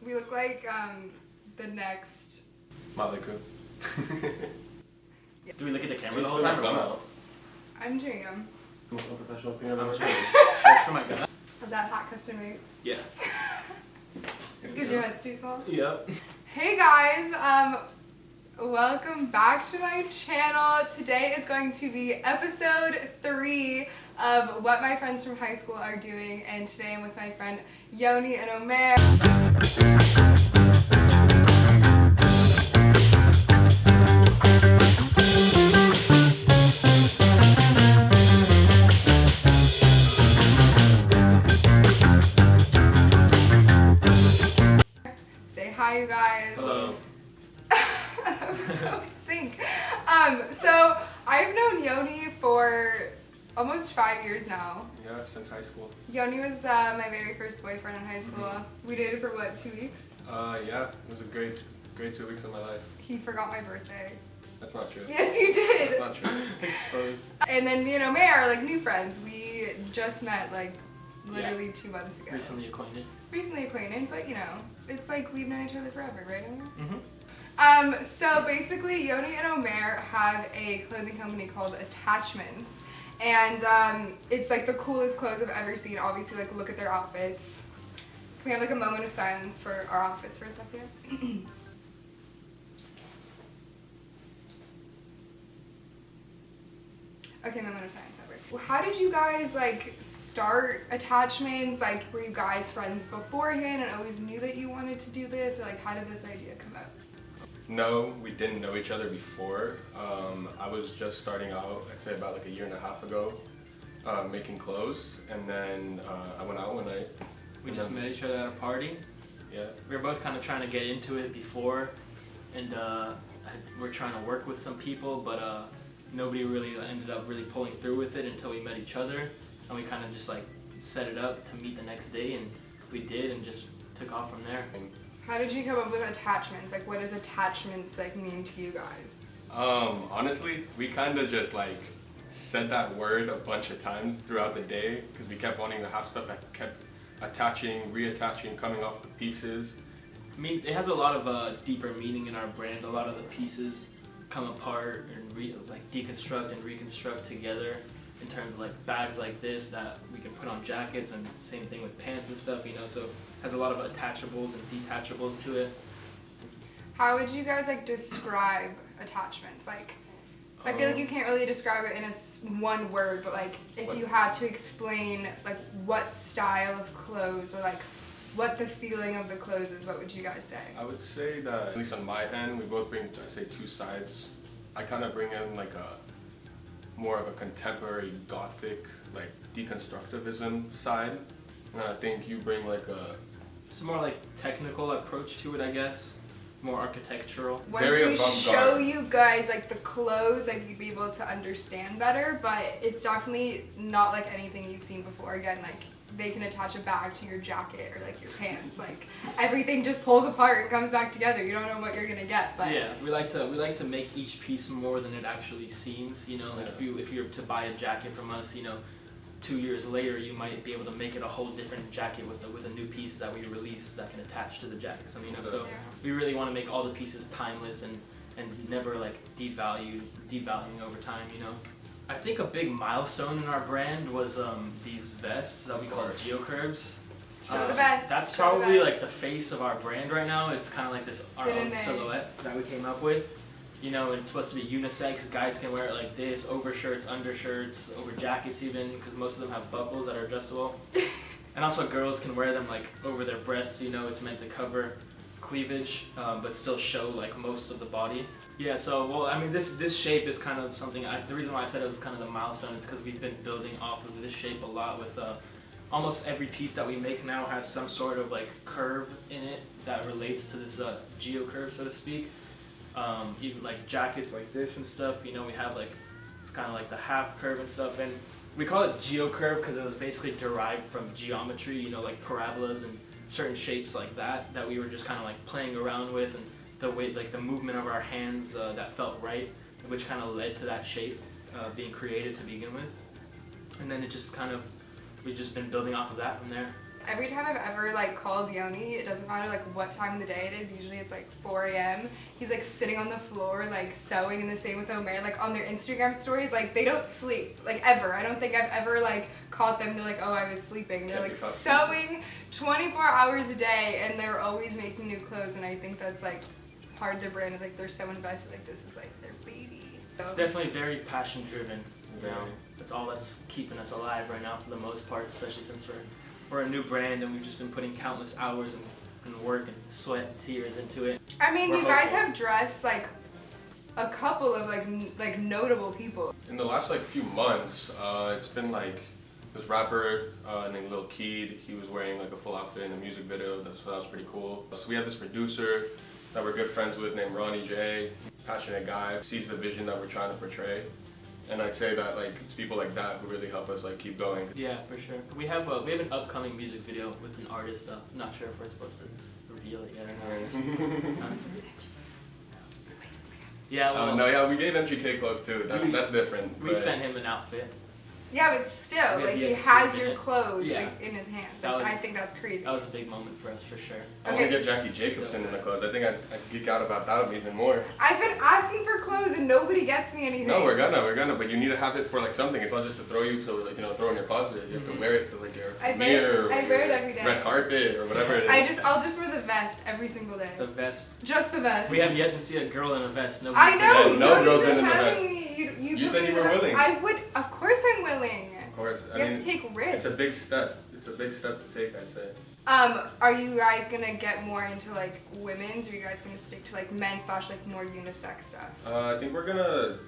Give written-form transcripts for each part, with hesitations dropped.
We look like the next. Motley Crue. Yeah. Do we look at the camera the whole time? Gun out. I'm chewing gum. Most unprofessional thing I've I'm ever chewing. heard. That's for my gun. Was that hat custom made? Yeah. Because your head's too small? Yep. Hey guys, welcome back to my channel. Today is going to be episode 3 of what my friends from high school are doing, and today I'm with my friend Yoni and Omer. Say hi, you guys. Hello. That was so in sync. So I've known Yoni for almost 5 years now. Yeah, since high school. Yoni was my very first boyfriend in high school. We dated for what, 2 weeks? Yeah, it was a great 2 weeks of my life. He forgot my birthday. That's not true. Yes, you did. That's not true. Exposed. And then me and Omer are like new friends. We just met like literally 2 months ago. Recently acquainted. Recently acquainted, but you know, it's like we've known each other forever, right, Omer? Mm-hmm. So basically, Yoni and Omer have a clothing company called Attachments. And it's like the coolest clothes I've ever seen. Obviously, like, look at their outfits. Can we have like a moment of silence for our outfits for a second? Okay, moment of silence over. Well, how did you guys like start Attachments? Like, were you guys friends beforehand and always knew that you wanted to do this? Or like, how did this idea come up? No, we didn't know each other before. I was just starting out, I'd say about like a year and a half ago, making clothes. And then I went out one night. We just met each other at a party. Yeah. We were both kind of trying to get into it before, and we're trying to work with some people, but nobody really ended up really pulling through with it until we met each other, and we kind of just like set it up to meet the next day, and we did, and just took off from there. How did you come up with Attachments? Like, what does Attachments like mean to you guys? Honestly, we kind of just like said that word a bunch of times throughout the day because we kept wanting to have stuff that kept attaching, reattaching, coming off the pieces. I mean, it has a lot of deeper meaning in our brand. A lot of the pieces come apart and like deconstruct and reconstruct together in terms of like bags like this that we can put on jackets, and same thing with pants and stuff, you know, so it has a lot of attachables and detachables to it. How would you guys like describe Attachments? Like, I feel like you can't really describe it in one word, but like if you had to explain like what style of clothes or like what the feeling of the clothes is, what would you guys say? I would say that, at least on my end, we both bring, I say, two sides. I kind of bring in like a more of a contemporary gothic, like deconstructivism side. And I think you bring like a... It's more like technical approach to it, I guess. More architectural. Once Very we avant-garde. show you guys like the clothes, like you'd be able to understand better, but it's definitely not like anything you've seen before. Again, like they can attach a bag to your jacket or like your pants. Like everything just pulls apart and comes back together. You don't know what you're gonna get, but yeah, we like to make each piece more than it actually seems. You know, like if you're to buy a jacket from us, you know, 2 years later you might be able to make it a whole different jacket with a new piece that we release that can attach to the jacket. So, you know, so we really want to make all the pieces timeless and never like devaluing over time. You know. I think a big milestone in our brand was these vests that we call geocurves. show the best. That's show the probably best. like the face of our brand right now. It's kind of like this our Get in own there. silhouette that we came up with. You know, and it's supposed to be unisex. Guys can wear it like this, over shirts, undershirts, over jackets even, because most of them have buckles that are adjustable. And also girls can wear them like over their breasts. You know, it's meant to cover cleavage, but still show like most of the body. Yeah, so, well, I mean, this shape is kind of something, the reason why I said it was kind of the milestone is because we've been building off of this shape a lot with almost every piece that we make now has some sort of like curve in it that relates to this geocurve, so to speak. Even like jackets like this and stuff, you know, we have like, it's kind of like the half curve and stuff, and we call it geocurve because it was basically derived from geometry, you know, like parabolas and certain shapes like that we were just kind of like playing around with, and the way, like the movement of our hands that felt right, which kind of led to that shape being created to begin with. And then it just kind of, we've just been building off of that from there. Every time I've ever like called Yoni, it doesn't matter like what time of the day it is. Usually it's like 4 a.m. He's like sitting on the floor like sewing, and the same with Omer. Like on their Instagram stories, like they don't sleep like ever. I don't think I've ever like caught them. They're like, oh, I was sleeping. They're like sewing 24 hours a day, and they're always making new clothes. And I think that's like part of their brand is like they're so invested. Like this is like their baby. It's definitely very passion driven. You know, that's all that's keeping us alive right now for the most part, especially since we're a new brand and we've just been putting countless hours and work and sweat and tears into it. I mean, We're you guys hopeful. have dressed like a couple of like notable people. In the last like few months, it's been like this rapper named Lil Keed. He was wearing like a full outfit in a music video, so that was pretty cool. So we have this producer that we're good friends with named Ronnie J. Passionate guy, sees the vision that we're trying to portray. And I'd say that like it's people like that who really help us like keep going. Yeah, for sure. We have an upcoming music video with an artist. I'm not sure if we're supposed to reveal it yet or not. Yeah, well, No, yeah, we gave MGK clothes too. That's different. we but- sent him an outfit. Yeah, but still, Yeah, like he he had has sleep in your it. clothes Yeah. like in his hands. That Like, I was- think that's crazy. That was a big moment for us, for sure. I want to Okay. get Jackie Jacobson in the clothes. I think I'd geek out about that even more. I've been asking for clothes and nobody gets me anything. No, we're gonna, but you need to have it for like something. It's not just to throw you to like throw in your closet. You have to wear it to like your I premiere I or wear it your every day. red carpet or whatever it is. I'll just wear the vest every single day. The vest. Just the vest. We have yet to see a girl in a vest. I Nobody's know. Yeah, no you've girl's been been in the telling vest. me. You You put said me you in were the- willing. I would. Of course, I'm willing. Of course. You have to take risks. It's a big step. It's a big step to take, I'd say. Are you guys gonna get more into like women's, or are you guys gonna stick to like men's / like more unisex stuff? I think we're gonna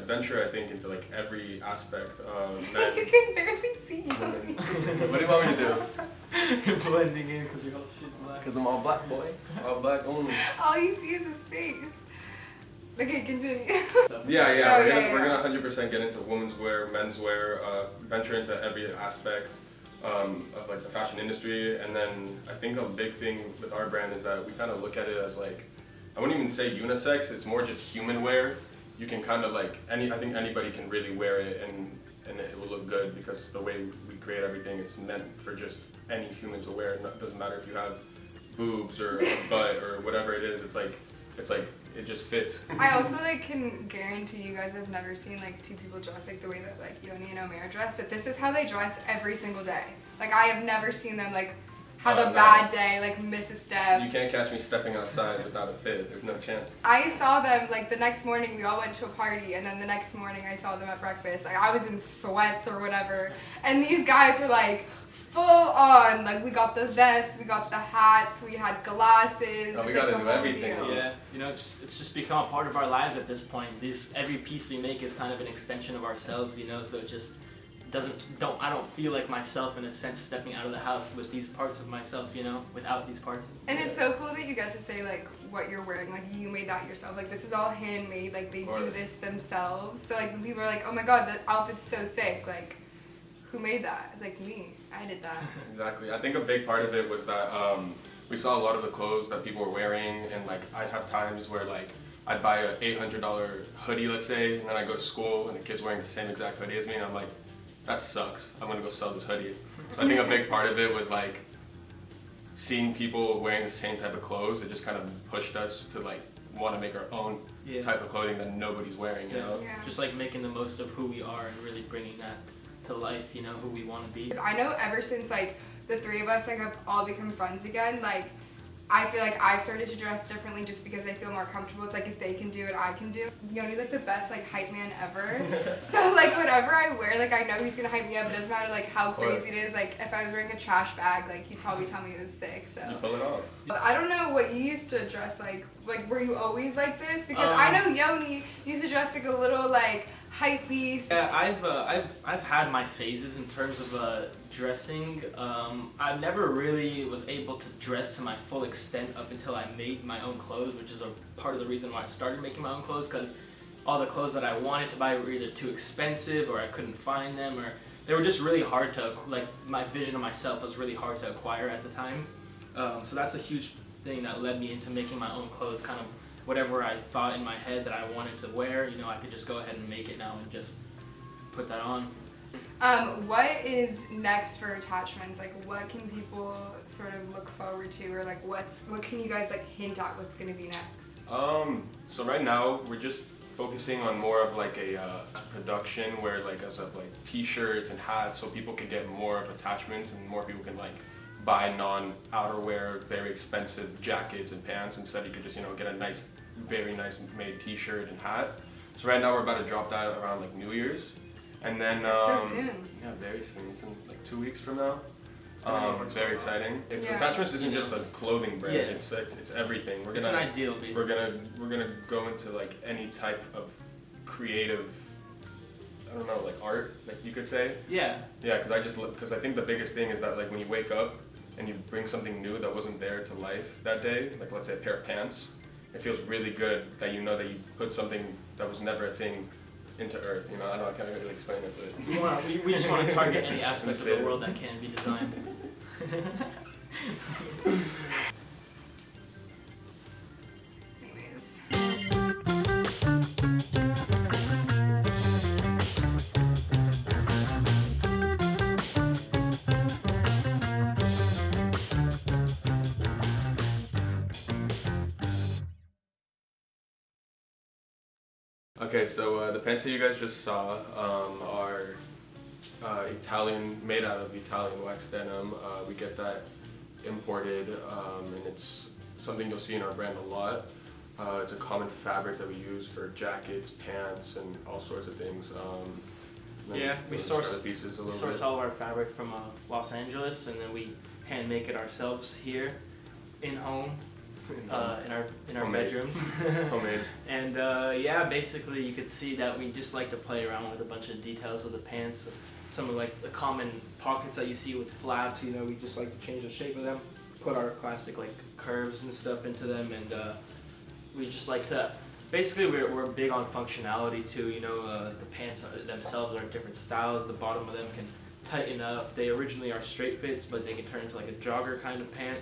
venture, I think, into like every aspect of men. You can barely see you. women. What do you want me to do? You're blending in because your whole shit's black. I'm all black, boy. All black only. All you see is his face. Okay, continue. Yeah, Oh, we're gonna 100% get into women's wear, men's wear, venture into every aspect of like the fashion industry. And then I think a big thing with our brand is that we kind of look at it as like, I wouldn't even say unisex. It's more just human wear. You can kind of like I think anybody can really wear it and it will look good because the way we create everything, it's meant for just any human to wear. It doesn't matter if you have boobs or a butt or whatever it is. It's like it just fits. I also like can guarantee you guys have never seen like two people dress like the way that like Yoni and Omer dress. That this is how they dress every single day. Like I have never seen them like have a No. bad day, like miss a step. You can't catch me stepping outside without a fit. There's no chance. I saw them like the next morning. We all went to a party, and then the next morning I saw them at breakfast. Like I was in sweats or whatever, and these guys were like full on. Like we got the vest, we got the hats, we had glasses. Oh, we it's, gotta like, the do whole everything, deal. huh? Yeah, it's just become a part of our lives at this point. Every piece we make is kind of an extension of ourselves, so it just I don't feel like myself in a sense stepping out of the house with these parts of myself, without these parts. And it's so cool that you get to say like what you're wearing, like you made that yourself. Like this is all handmade. Like they do this themselves. So like when people are like, oh my god, that outfit's so sick. Like who made that? It's like me. I did that. Exactly. I think a big part of it was that we saw a lot of the clothes that people were wearing, and like I'd have times where like I'd buy a $800 hoodie, let's say, and then I go to school and the kid's wearing the same exact hoodie as me, and I'm like, that sucks. I'm gonna go sell this hoodie. So I think a big part of it was like seeing people wearing the same type of clothes. It just kind of pushed us to like want to make our own type of clothing that nobody's wearing, you know? Yeah. Just like making the most of who we are and really bringing that to life, who we want to be. 'Cause I know ever since like the three of us like have all become friends again, like I feel like I've started to dress differently just because I feel more comfortable. It's like if they can do it, I can do it. Yoni's like the best like hype man ever. So like whatever I wear, like I know he's gonna hype me up. It doesn't matter like how crazy it is. Like if I was wearing a trash bag, like he'd probably tell me it was sick. So You pull it off. I don't know what you used to dress like. Like were you always like this? Because I know Yoni used to dress like a little like hype beast. Yeah, I've had my phases in terms of dressing. I never really was able to dress to my full extent up until I made my own clothes, which is a part of the reason why I started making my own clothes, because all the clothes that I wanted to buy were either too expensive or I couldn't find them, or they were just really hard to, like, my vision of myself was really hard to acquire at the time. So that's a huge thing that led me into making my own clothes, kind of whatever I thought in my head that I wanted to wear, I could just go ahead and make it now and just put that on. What is next for attachments? Like, what can people sort of look forward to, or like, what can you guys like hint at what's gonna be next? So right now we're just focusing on more of like a production where like as of like t-shirts and hats, so people can get more of attachments and more people can like buy non-outerwear, very expensive jackets and pants. Instead, you could just get a nice, very nice made t-shirt and hat. So right now we're about to drop that around like New Year's. And then, That's so soon. yeah, very soon. It's in like 2 weeks from now. It's very exciting. Yeah. Attachments isn't just a clothing brand. Yeah. It's everything. It's an ideal piece. We're gonna go into like any type of creative, I don't know, like art, like you could say. Yeah. Yeah, because I think the biggest thing is that like when you wake up and you bring something new that wasn't there to life that day, like let's say a pair of pants, it feels really good that you know that you put something that was never a thing into Earth. I don't know, I can't really explain it, but We just want to target any aspect of the world that can be designed. Anyways. Okay, so the pants that you guys just saw are made out of Italian wax denim. We get that imported, and it's something you'll see in our brand a lot. It's a common fabric that we use for jackets, pants, and all sorts of things. Yeah, we source bit. all of our fabric from Los Angeles, and then we hand make it ourselves here, in home. In our Homemade. bedrooms. Homemade. And yeah, basically you could see that we just like to play around with a bunch of details of the pants. Some of like the common pockets that you see with flaps, we just like to change the shape of them, put our classic like curves and stuff into them, and we just like to, basically we're big on functionality too, the pants themselves are different styles, the bottom of them can tighten up. They originally are straight fits, but they can turn into like a jogger kind of pant.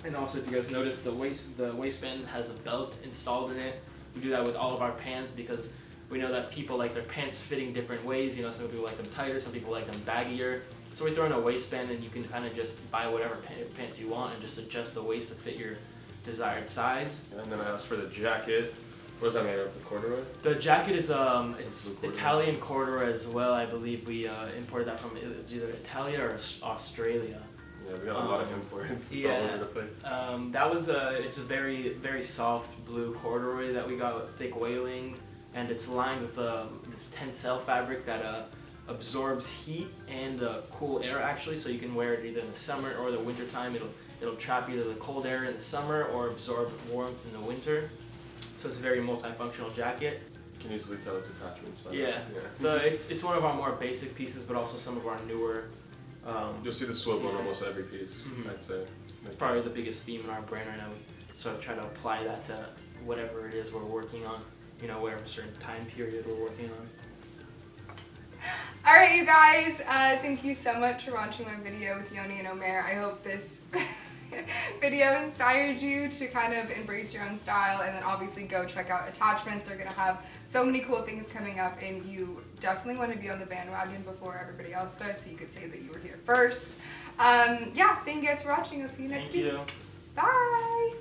And also, if you guys notice, the waistband has a belt installed in it. We do that with all of our pants because we know that people like their pants fitting different ways. Some people like them tighter, some people like them baggier. So we throw in a waistband, and you can kind of just buy whatever pants you want and just adjust the waist to fit your desired size. And then I asked for the jacket. What is that made of? The corduroy? The jacket is it's Blue corduroy. Italian corduroy as well. I believe we imported that from it's either Italia or Australia. Yeah, we got a lot of imports. It's all Yeah, over the place. that was it's a very, very soft blue corduroy that we got with thick whaling, and it's lined with this tencel fabric that absorbs heat and cool air actually, so you can wear it either in the summer or the winter time. It'll trap either the cold air in the summer or absorb warmth in the winter. So it's a very multifunctional jacket. You can easily tell it's attachments. Yeah. So it's one of our more basic pieces, but also some of our newer. You'll see the swivel on pieces. almost every piece, Mhm. I'd say. It's probably the biggest theme in our brand right now. We sort of try to apply that to whatever it is we're working on, whatever certain time period we're working on. All right, you guys, thank you so much for watching my video with Yoni and Omer. I hope this video inspired you to kind of embrace your own style, and then obviously go check out Attachments. They're gonna have so many cool things coming up, and you definitely want to be on the bandwagon before everybody else does, so you could say that you were here first. Yeah, thank you guys for watching. I'll see you next week. Thank you. Bye.